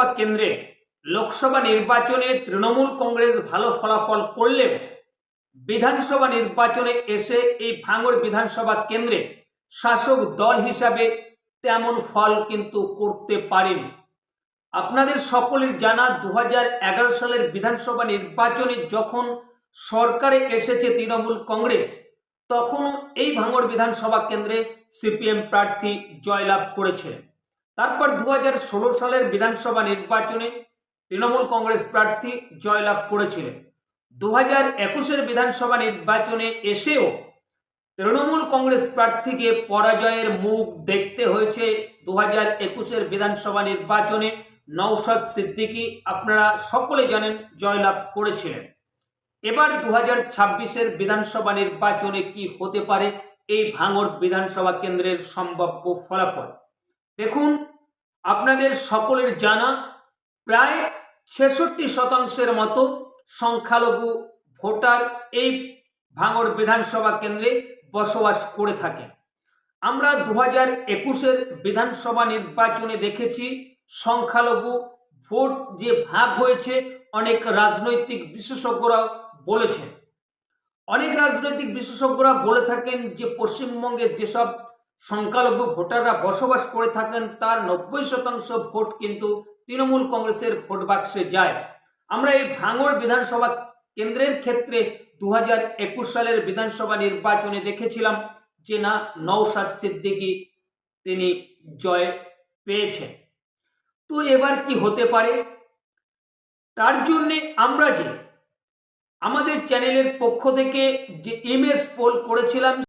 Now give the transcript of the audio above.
বিধানসভা কেন্দ্রে লোকসভা নির্বাচনে তৃণমূল কংগ্রেস ভালো ফলাফল করলেও বিধানসভা নির্বাচনে এসে এই ভাঙড় বিধানসভা কেন্দ্রে শাসক দল হিসাবে তেমন ফল কিন্তু করতে পারেনি। আপনাদের সকলের জানা 2011 সালের বিধানসভা নির্বাচনে যখন সরকারে এসেছে তৃণমূল কংগ্রেস, তখনও এই ভাঙড় বিধানসভা কেন্দ্রে সিপিএম প্রার্থী জয়লাভ করেছিলেন। তারপর 2016 সালের বিধানসভা নির্বাচনে তৃণমূল কংগ্রেস প্রার্থী জয়লাভ করেছিলেন। 2021 বিধানসভা নির্বাচনে এসেও তৃণমূল কংগ্রেস প্রার্থীকে পরাজয়ের মুখ দেখতে হয়েছে। 2021 বিধানসভা নির্বাচনে নওশাদ সিদ্দিকী আপনারা সকলে জানেন জয়লাভ করেছিলেন। এবার 2026 বিধানসভা নির্বাচনে কি হতে পারে এই ভাঙড় বিধানসভা কেন্দ্রের সম্ভাব্য ফলাফল দেখুন। আপনাদের সকলের জানা প্রায় 66% মতো সংখ্যালঘু ভোটার এই ভাঙড় বিধানসভা কেন্দ্রে বসবাস করে থাকে। আমরা 2021 বিধানসভা নির্বাচনে দেখেছি সংখ্যালঘু ভোট যে ভাগ হয়েছে, অনেক রাজনৈতিক বিশেষজ্ঞরা বলেছেন। অনেক রাজনৈতিক বিশেষজ্ঞরা বলে থাকেন যে পশ্চিমবঙ্গে যেসব সংখ্যালঘু ভোটাররা বসবাস করে থাকেন তার 90% ভোট কিন্তু তৃণমূল কংগ্রেসের ভোট বাক্সে যায়। আমরা এই ভাঙড় বিধানসভা কেন্দ্রের ক্ষেত্রে 2021 সালের বিধানসভা নির্বাচনে দেখেছিলাম যে না, নওশাদ সিদ্দিকী তিনি জয় পেয়েছেন। তো এবার কি হতে পারে, তার জন্যে আমরা যে আমাদের চ্যানেলের পক্ষ থেকে যে ইমেজ পোল করেছিলাম